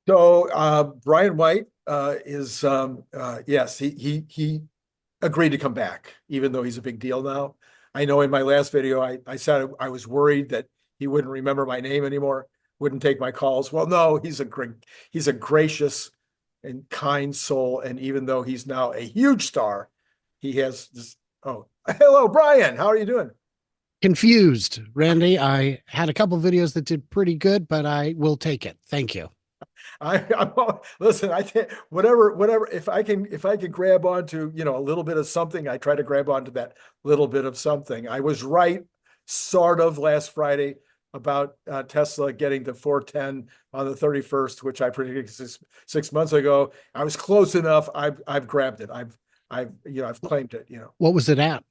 So Brian White is yes, he agreed to come back, even though he's a big deal now. I know in my last video I said I was worried that he wouldn't remember my name anymore, wouldn't take my calls. Well, no, he's a gracious and kind soul, and even though he's now a huge star, he has this. Oh, hello, Brian. How are you doing? Confused, Randy. I had a couple videos that did pretty good, but I will take it. Thank you. I'm listen. I think whatever. If I can grab onto a little bit of something, I try to grab onto that little bit of something. I was right, sort of, last Friday about Tesla getting to 410 on the 31st, which I predicted six months ago. I was close enough. I've grabbed it. I've claimed it. What was it at?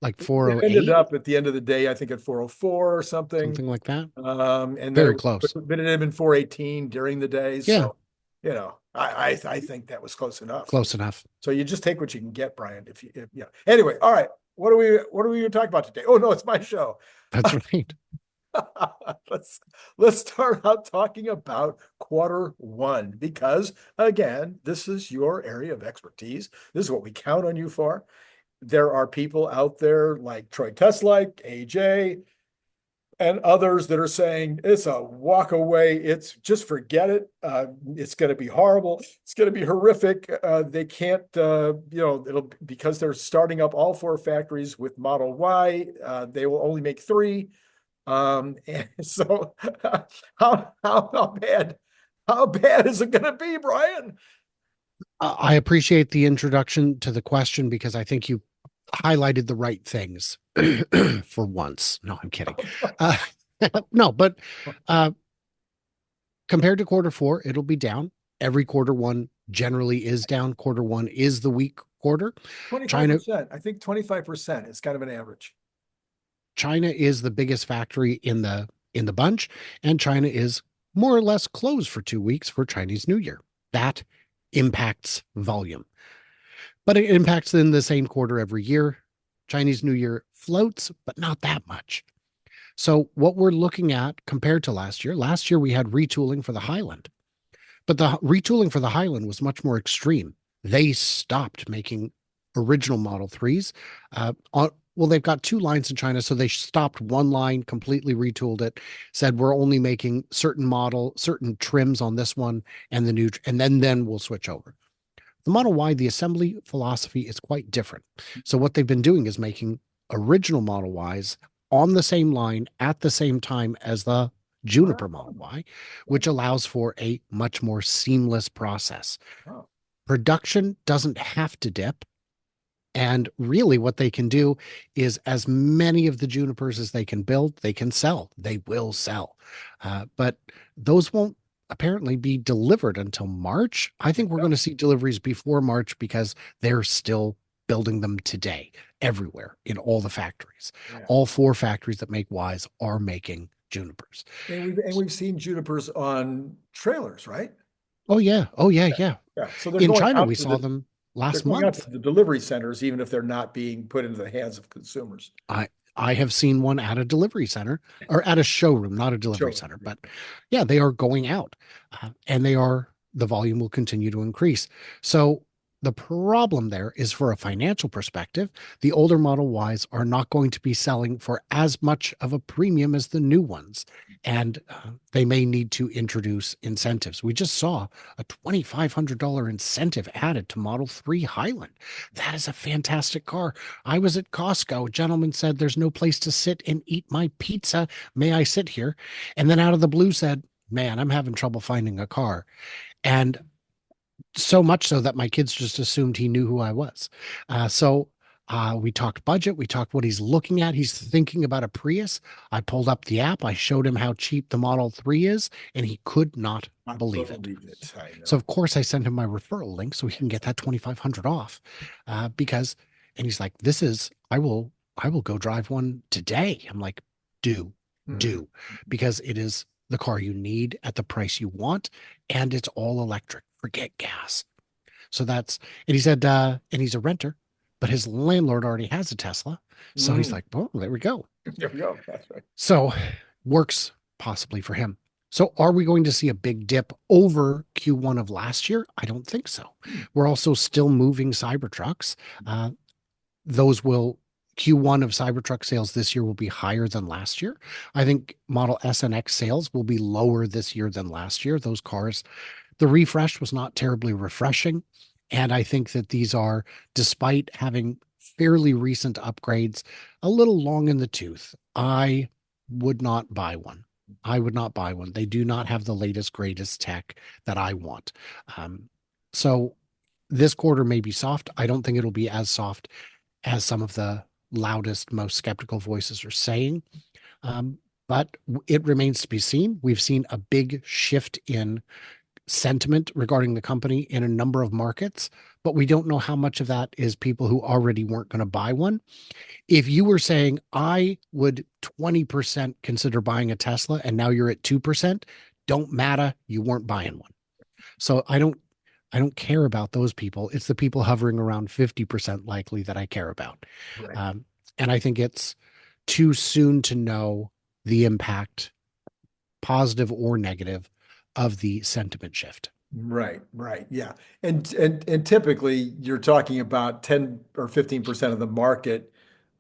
Like It ended 408, up at the end of the day, I think at 404 or something. something like that? And then Very close. but it had been 418 during the day. Yeah, So, I think that was close enough. close enough. So you just take what you can get, Brian. Anyway, all right. What are we going to talk about today? Oh no, it's my show. That's right. let's let's start out talking about quarter one because again, this is your area of expertise. This is what we count on you for. There are people out there like Troy Tesla, AJ, and others that are saying it's a walk away. It's just forget it. It's going to be horrible. It's going to be horrific. They can't, it'll because they're starting up all four factories with Model Y. They will only make three. And so, how bad is it going to be, Brian? I appreciate the introduction to the question because I think you highlighted the right things for once. No, I'm kidding. Uh, no, but uh, compared to quarter four, it'll be down. Every quarter one generally is down. Quarter one is the weak quarter. China 25%. I think 25% is kind of an average. China is the biggest factory in the bunch, and China is more or less closed for 2 weeks for Chinese New Year. That impacts volume, but it impacts in the same quarter every year. Chinese New Year floats, but not that much. So what we're looking at compared to last year we had retooling for the Highland, but the retooling for the Highland was much more extreme. They stopped making original Model 3s. Well, they've got two lines in China, so they stopped one line, completely retooled it, said we're only making certain trims on this one, and then we'll switch over. The Model Y, the assembly philosophy is quite different. So what they've been doing is making original Model Ys on the same line at the same time as the Juniper Model Y, which allows for a much more seamless process. Oh, Production doesn't have to dip. And really, what they can do is as many of the junipers as they can build, they can sell. They will sell. But those won't apparently be delivered until March. I think we're yeah, going to see deliveries before March because they're still building them today everywhere in all the factories. yeah. All four factories that make Ys are making junipers. And we've seen junipers on trailers, right? Oh, yeah. Oh, yeah. Yeah. Yeah. Yeah. So In China, we saw them they're last going out to month. the delivery centers, even if they're not being put into the hands of consumers. I I have seen one at a delivery center or at a showroom, not a delivery Sure. center, but yeah, they are going out, and the volume will continue to increase. So the problem there is for a financial perspective, the older Model Ys are not going to be selling for as much of a premium as the new ones. And they may need to introduce incentives. We just saw a $2,500 incentive added to Model 3 Highland. That is a fantastic car. I was at Costco. A gentleman said, "There's no place to sit and eat my pizza. May I sit here?" And then out of the blue said, "Man, I'm having trouble finding a car." And so much so that my kids just assumed he knew who I was. We talked budget. We talked what he's looking at. He's thinking about a Prius. I pulled up the app. I showed him how cheap the Model 3 is, and he could not I believe it. believe it. I So, know. of course, I sent him my referral link so he can get that 2,500 off. Because, and he's like, I will go drive one today. I'm like, do, Mhm. do, because it is the car you need at the price you want, and it's all electric. Forget gas. So and he said, and he's a renter, but his landlord already has a Tesla. So he's Mhm. like, well, there we go. There we go. That's right. So works possibly for him. So are we going to see a big dip over Q1 of last year? I don't think so. Hmm. We're also still moving Cybertrucks. Those will Q1 of Cybertruck sales this year will be higher than last year. I think Model S and X sales will be lower this year than last year. Those cars, the refresh was not terribly refreshing. And I think that these are, despite having fairly recent upgrades, a little long in the tooth. I would not buy one. I would not buy one. They do not have the latest, greatest tech that I want. So this quarter may be soft. I don't think it'll be as soft as some of the loudest, most skeptical voices are saying. Um, but it remains to be seen. We've seen a big shift in sentiment regarding the company in a number of markets, but we don't know how much of that is people who already weren't going to buy one. If you were saying, I would 20% consider buying a Tesla and now you're at 2%, don't matter, you weren't buying one. So I don't care about those people. It's the people hovering around 50% likely that I care about. Right. And I think it's too soon to know the impact, positive or negative, of the sentiment shift. Right, right, yeah. And typically you're talking about 10 or 15% of the market,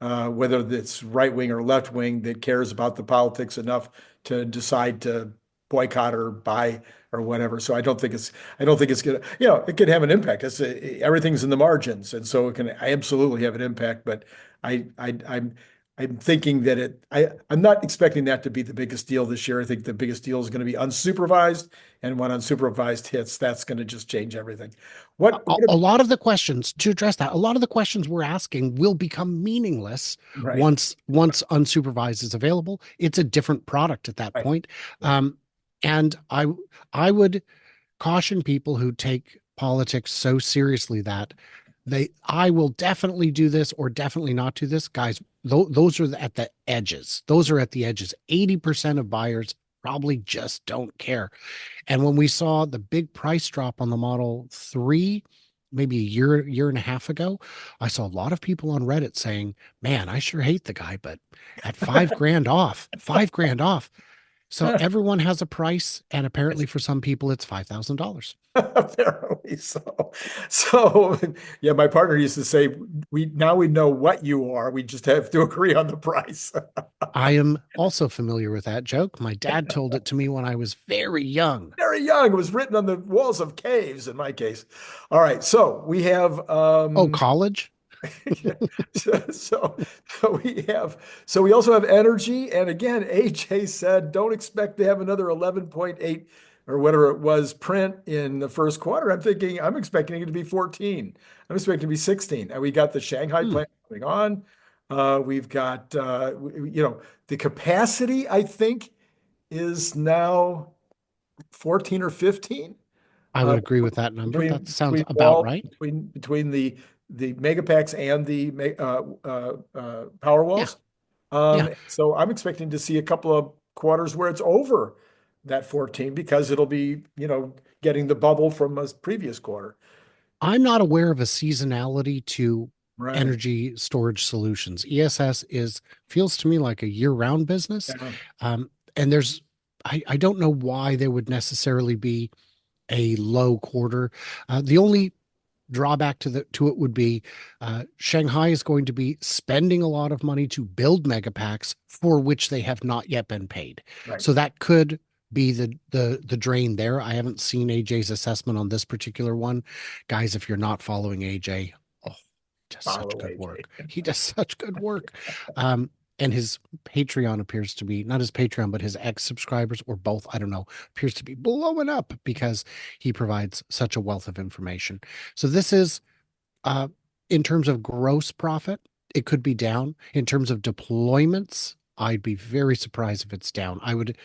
whether it's right wing or left wing, that cares about the politics enough to decide to boycott or buy or whatever. So I don't think it's gonna, it could have an impact. Everything's in the margins, and so it can absolutely have an impact. But I'm thinking that I'm not expecting that to be the biggest deal this year. I think the biggest deal is going to be unsupervised. And when unsupervised hits, that's going to just change everything. A lot of the questions to address that, a lot of the questions we're asking will become meaningless Right, once unsupervised is available. It's a different product at that right, point. right. And I would caution people who take politics so seriously that I will definitely do this or definitely not do this. Guys, those are at the edges. Those are at the edges. 80% of buyers probably just don't care. And when we saw the big price drop on the Model 3, maybe a year and a half ago, I saw a lot of people on Reddit saying, man, I sure hate the guy, but at 5 grand off, 5 grand off. So everyone has a price, and apparently for some people it's $5,000. Apparently so. So yeah, my partner used to say, we know what you are. We just have to agree on the price. I am also familiar with that joke. My dad told it to me when I was very young. Very young. It was written on the walls of caves in my case. All right. So we have Oh, college? yeah. So, so we also have energy. And again, AJ said, don't expect to have another 11.8 or whatever it was print in the first quarter. I'm expecting it to be 14. I'm expecting it to be 16. And we got the Shanghai Hmm. plant going on. We've got, the capacity, I think, is now 14 or 15. I Uh, would agree with that number. between That sounds between about wall right. between the megapacks and the power Yeah. walls. Yeah. So I'm expecting to see a couple of quarters where it's over that 14 because it'll be, getting the bubble from a previous quarter. I'm not aware of a seasonality to Right. energy storage solutions. ESS feels to me like a year-round business. Yeah. Um, and I don't know why there would necessarily be a low quarter. The only drawback to it would be Shanghai is going to be spending a lot of money to build megapacks for which they have not yet been paid. Right. So that could be the drain there. I haven't seen AJ's assessment on this particular one. Guys, if you're not following AJ, oh, he does such Follow good AJ. work. He does such good work. And his Patreon appears to be not his Patreon, but his X subscribers or both, I don't know, appears to be blowing up because he provides such a wealth of information. So this is uh, in terms of gross profit, it could be down. In terms of deployments, I'd be very surprised if it's down. I would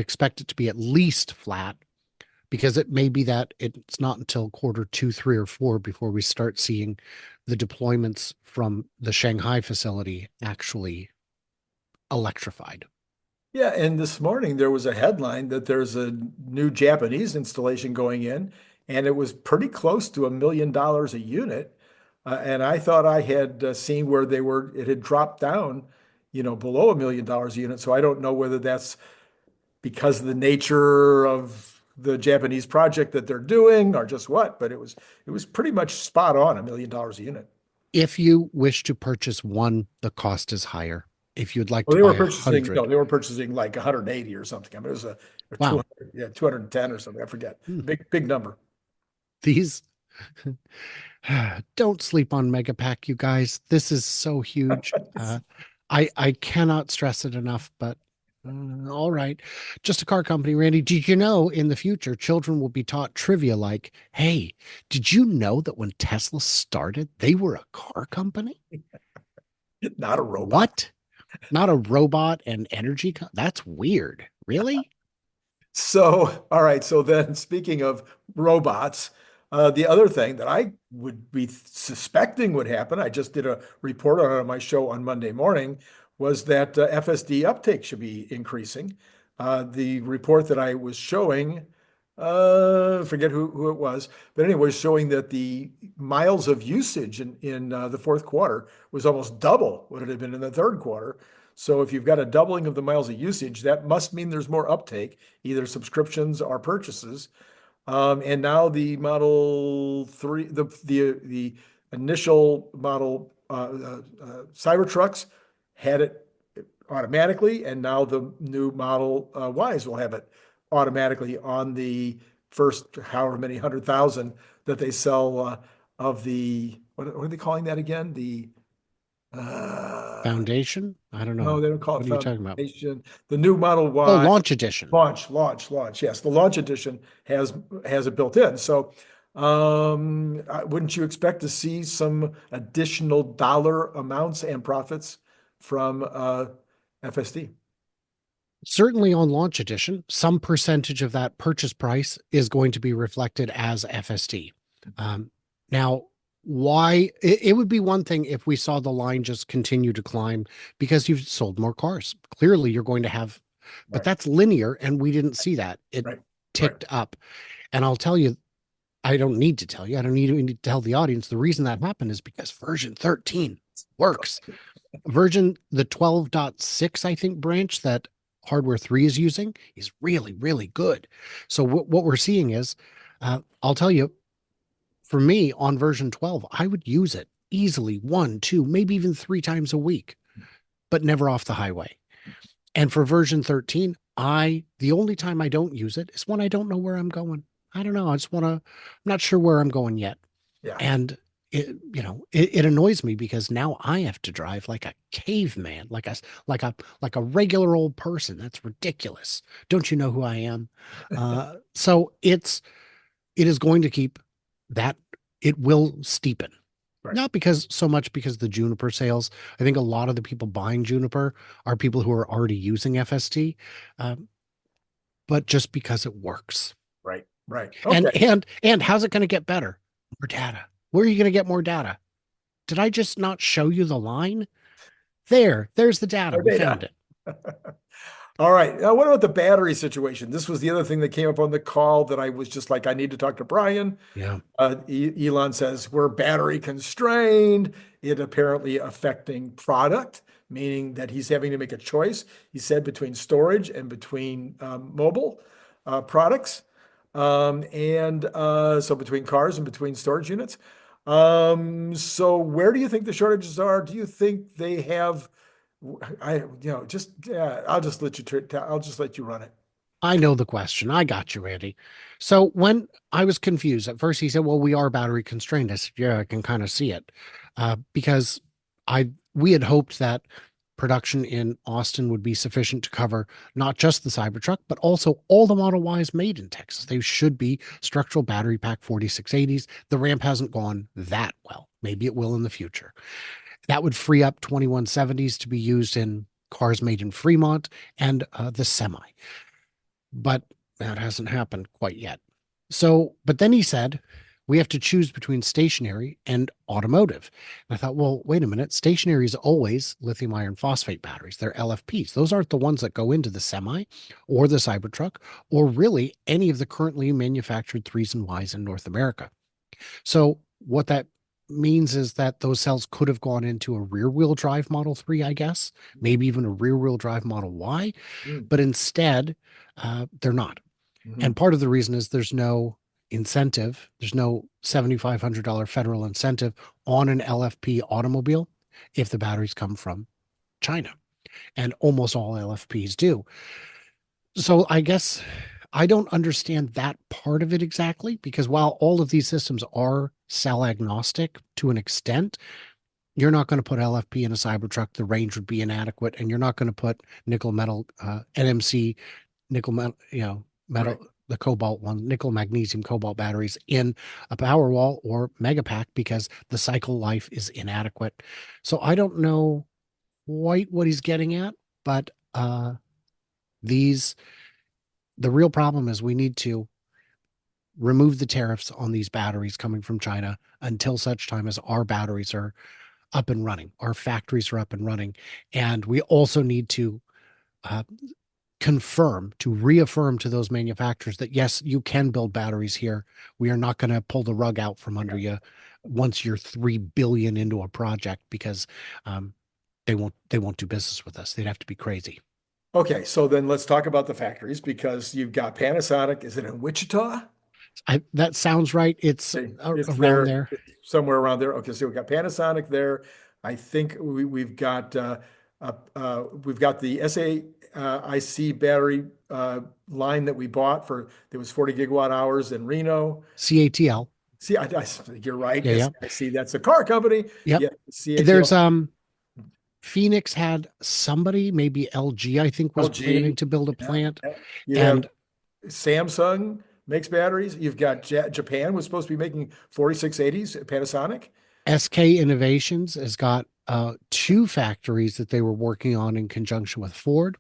expect it to be at least flat because it may be that it's not until quarter two, three, or four before we start seeing the deployments from the Shanghai facility actually electrified. Yeah, and this morning there was a headline that there's a new Japanese installation going in, and it was pretty close to $1 million a unit. And I thought I had seen where it had dropped down, below $1 million a unit. So I don't know whether that's because of the nature of the Japanese project that they're doing or just what, but it was pretty much spot on $1 million a unit. If you wish to purchase one, the cost is higher. If you'd like Well, to they were buy a purchasing, no, hundred, they were purchasing like 180 or something. I mean, it was a wow, 200, yeah, 210 or something. I forget. hmm, Big number. these don't sleep on Megapack, you guys. This is so huge. I cannot stress it enough, but all right. Just a car company, Randy. Did you know in the future children will be taught trivia like, hey, did you know that when Tesla started, they were a car company? Not a robot. What? Not a robot and energy? That's weird. Really? So, all right. So then, speaking of robots, the other thing that I would be suspecting would happen, I just did a report on it on my show on Monday morning, was that FSD uptake should be increasing. The report that I was showing, forget who it was, but anyway, was showing that the miles of usage in the fourth quarter was almost double what it had been in the third quarter. So if you've got a doubling of the miles of usage, that must mean there's more uptake, either subscriptions or purchases. And now the Model 3, the initial model Cybertrucks had it automatically, and now the new Model Ys will have it automatically on the first however many 100,000 that they sell of the what are they calling that again? The uh, Foundation? I don't no, know. they don't call it What are you talking about? Foundation. The new Model Oh, Y launch edition. launch. Yes, the launch edition has it built in. So, wouldn't you expect to see some additional dollar amounts and profits from FSD? Certainly on launch edition, some percentage of that purchase price is going to be reflected as FSD. Now, why it would be one thing if we saw the line just continue to climb because you've sold more cars. Clearly, you're going to have, but Right, that's linear, and we didn't see that. It right, right. ticked up. And I'll tell you, I don't need to tell you, I don't need to tell the audience the reason that happened is because version 13 works. The 12.6, I think, branch that hardware 3 is using is really, really good. So what we're seeing is, I'll tell you, for me on version 12, I would use it easily 1, 2, maybe even 3 times a week, but never off the highway. And for version 13, the only time I don't use it is when I don't know where I'm going. I don't know. I'm not sure where I'm going yet. Yeah. And it annoys me because now I have to drive like a caveman, like a regular old person. That's ridiculous. Don't you know who I am? So it is going to keep that. It will steepen. Right. Not so much because the Juniper sales. I think a lot of the people buying Juniper are people who are already using FST, but just because it works. Right. Right. And Okay. and how's it going to get better? More data. Where are you going to get more data? Did I just not show you the line? There's the data. More We found data. it. All right. Now, what about the battery situation? This was the other thing that came up on the call that I was just like, I need to talk to Brian. Yeah. Elon says we're battery constrained. It apparently affecting product, meaning that he's having to make a choice. He said between storage and between mobile products, and so between cars and between storage units. So where do you think the shortages are? Do you think they have? Just yeah, I'll just let you run it. I know the question. I got you, Randy. So when I was confused at first, he said, "Well, we are battery constrained." I said, "Yeah, I can kind of see it," because we had hoped that production in Austin would be sufficient to cover not just the Cybertruck, but also all the Model Ys made in Texas. They should be structural battery pack 4680s. The ramp hasn't gone that well. Maybe it will in the future. That would free up 2170s to be used in cars made in Fremont and the semi. But that hasn't happened quite yet. So, but then he said, we have to choose between stationary and automotive. And I thought, well, wait a minute. Stationary is always lithium iron phosphate batteries. They're LFPs. Those aren't the ones that go into the semi or the Cybertruck or really any of the currently manufactured 3s and Ys in North America. So what that means is that those cells could have gone into a rear wheel drive Model 3, I guess, maybe even a rear wheel drive Model Y. Mm. But instead, They're not. Mhm. And part of the reason is there's no incentive. There's no $7,500 federal incentive on an LFP automobile if the batteries come from China. And almost all LFPs do. So I guess I don't understand that part of it exactly, because while all of these systems are cell agnostic to an extent, you're not going to put LFP in a Cybertruck. The range would be inadequate, and you're not going to put nickel metal NMC nickel metal, Right. metal, the cobalt one, nickel magnesium cobalt batteries in a Powerwall or Megapack because the cycle life is inadequate. So I don't know quite what he's getting at, but these the real problem is we need to remove the tariffs on these batteries coming from China until such time as our batteries are up and running, our factories are up and running. And we also need to uh, reaffirm to those manufacturers that, yes, you can build batteries here. We are not going to pull the rug out from under you once you're 3 billion into a project, because um, they won't do business with us. They'd have to be crazy. Okay, so then let's talk about the factories because you've got Panasonic. Is it in Wichita? That sounds right. It's It's around there, there. somewhere around there. Okay, so we've got Panasonic there. I think we've got the SAIC battery line that we bought for that was 40 gigawatt hours in Reno. CATL. See, you're right. Yeah, yeah. I see that's a car company. Yep. Yeah, CATL, There's Phoenix had somebody, maybe LG, I think, was planning LG. to build a Yeah. plant. Yeah. You have And Samsung makes batteries. You've got Japan was supposed to be making 4680s, Panasonic. SK Innovations has got two factories that they were working on in conjunction with Ford.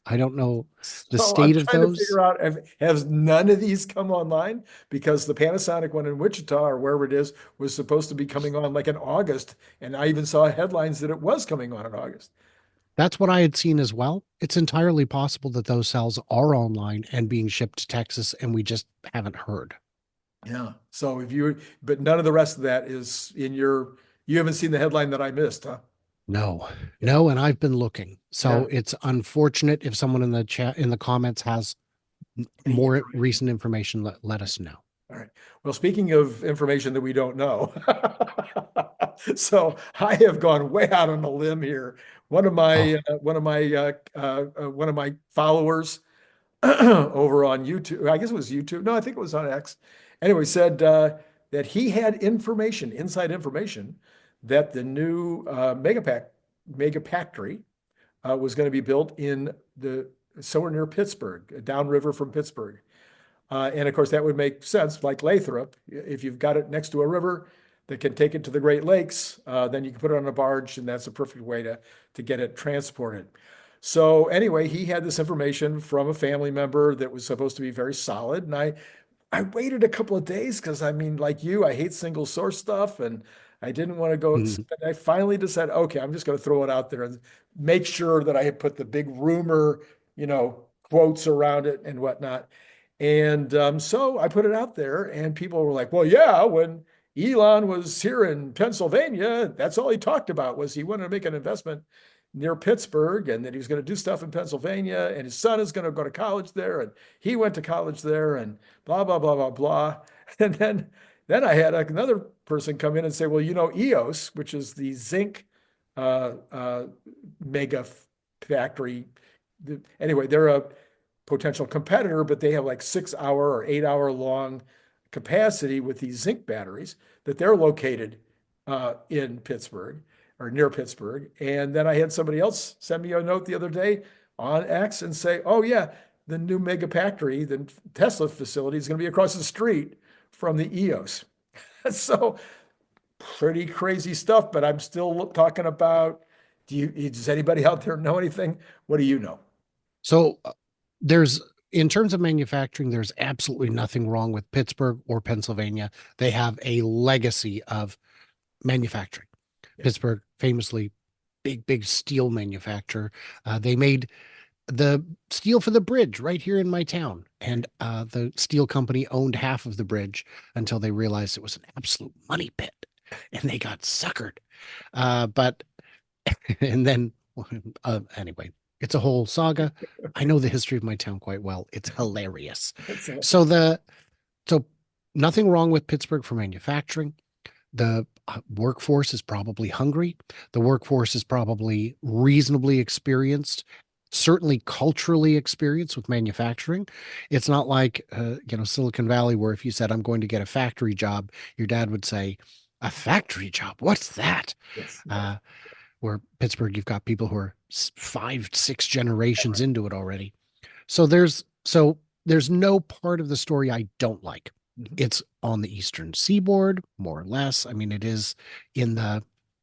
I don't know the So I'm state of trying to those. figure out, has none of these come online? Because the Panasonic one in Wichita or wherever it is was supposed to be coming on like in August. And I even saw headlines that it was coming on in August. That's what I had seen as well. It's entirely possible that those cells are online and being shipped to Texas, and we just haven't heard. Yeah. So but none of the rest of that is you haven't seen the headline that I missed, huh? No, Yeah. no, and I've been looking. So Yeah. it's unfortunate. If someone in the chat, in the comments, has Any more information. recent information, let us know. All right. Well, speaking of information that we don't know, so I have gone way out on a limb here. Oh, One of my followers over on YouTube, I guess it was YouTube. No, I think it was on X. Anyway, said that he had information, inside information, that the new Megapactory was going to be built in the somewhere near Pittsburgh, downriver from Pittsburgh. And of course, that would make sense, like Lathrop. If you've got it next to a river that can take it to the Great Lakes, then you can put it on a barge, and that's a perfect way to get it transported. So anyway, he had this information from a family member that was supposed to be very solid, and I waited a couple of days because I mean, like you, I hate single source stuff, and I didn't want to go. mhm. I finally decided, okay, I'm just going to throw it out there and make sure that I had put the big rumor, quotes around it and whatnot. And so I put it out there, and people were like, "Well, yeah, when Elon was here in Pennsylvania, that's all he talked about was he wanted to make an investment near Pittsburgh, and that he was going to do stuff in Pennsylvania, and his son is going to go to college there, and he went to college there, and blah blah blah blah blah." And then I had another person come in and say, "Well, EOS, which is the zinc mega factory. Anyway, they're a potential competitor, but they have like 6 hour or 8 hour long capacity with these zinc batteries that they're located in Pittsburgh or near Pittsburgh." And then I had somebody else send me a note the other day on X and say, "Oh yeah, the new Megapactory, the Tesla facility is going to be across the street from the EOS." So pretty crazy stuff, but I'm still talking about, does anybody out there know anything? What do you know? So there's, in terms of manufacturing, there's absolutely nothing wrong with Pittsburgh or Pennsylvania. They have a legacy of manufacturing. Yeah. Pittsburgh, famously big steel manufacturer. They made the steel for the bridge right here in my town. And the steel company owned half of the bridge until they realized it was an absolute money pit and they got suckered. But, and then, anyway, It's a whole saga. I know the history of my town quite well. It's hilarious. So, So so nothing wrong with Pittsburgh for manufacturing. The workforce is probably hungry. The workforce is probably reasonably experienced, certainly culturally experienced with manufacturing. It's not like, Silicon Valley, where if you said, I'm going to get a factory job, your dad would say, a factory job? What's that? yes, yes. Uh, where Pittsburgh, you've got people who are five, six generations into it already. So there's no part of the story I don't like. Mhm. It's on the eastern seaboard, more or less. I mean, it is in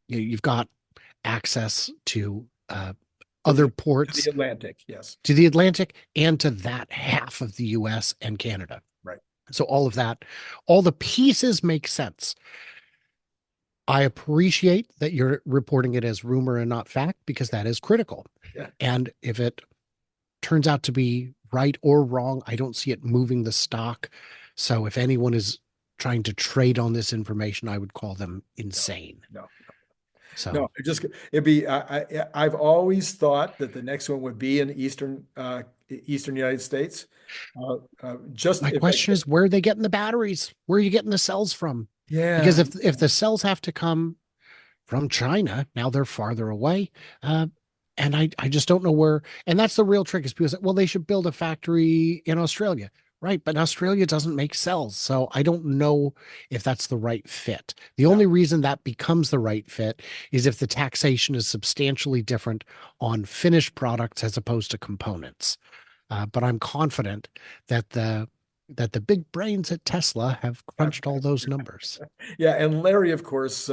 you've got access to other To the ports, Atlantic, yes. to the Atlantic, and to that half of the US and Canada. Right. So all of that, all the pieces make sense. I appreciate that you're reporting it as rumor and not fact, because that is critical. Yeah. And if it turns out to be right or wrong, I don't see it moving the stock. So if anyone is trying to trade on this information, I would call them insane. No, no, So it'd be, I've always thought that the next one would be in Eastern United States. Just my if I question could, is, where are they getting the batteries? Where are you getting the cells from? yeah, Because if the cells have to come from China, now they're farther away. And I just don't know where. And that's the real trick, is people say, well, they should build a factory in Australia. Right. But Australia doesn't make cells. So I don't know if that's the right fit. The no, only reason that becomes the right fit is if the taxation is substantially different on finished products as opposed to components. But I'm confident that the big brains at Tesla have crunched all those numbers. yeah. And Larry, of course,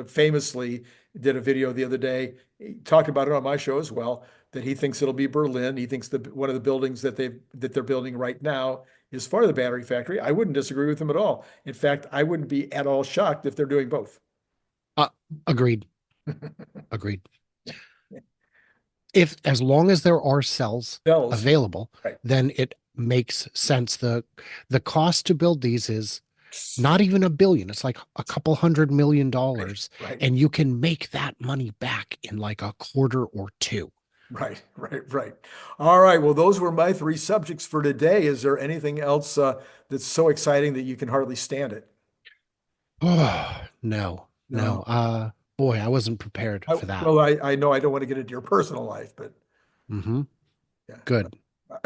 famously did a video the other day. He talked about it on my show as well, that he thinks it'll be Berlin. He thinks that one of the buildings that they're building right now is for the battery factory. I wouldn't disagree with him at all. In fact, I wouldn't be at all shocked if they're doing both. Uh, agreed. Agreed. If as long as there are cells Bells, available, right, then it makes sense. The cost to build these is not even $1 billion. It's like a couple $100 million, right, and you can make that money back in like a quarter or two. right, right, right. All right. Well, those were my three subjects for today. Is there anything else that's so exciting that you can hardly stand it? Oh, no, no. No. Boy, I wasn't prepared for that. I know I don't want to get into your personal life, but Hmm. yeah. Good.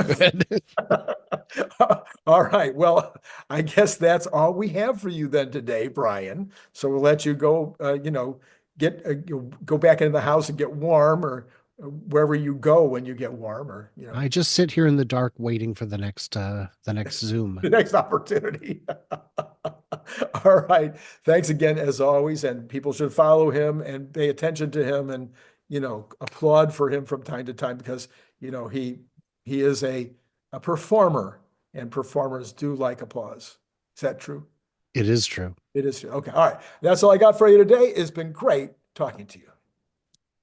Good. All right. Well, I guess that's all we have for you then today, Brian. So we'll let you go, get go back into the house and get warm, or wherever you go when you get warm, or I just sit here in the dark waiting for the next Zoom. the next opportunity. All right. Thanks again, as always. And people should follow him and pay attention to him, and applaud for him from time to time, because he is a performer, and performers do like applause. Is that true? It is true. It is true. Okay. All right. That's all I got for you today. It's been great talking to you.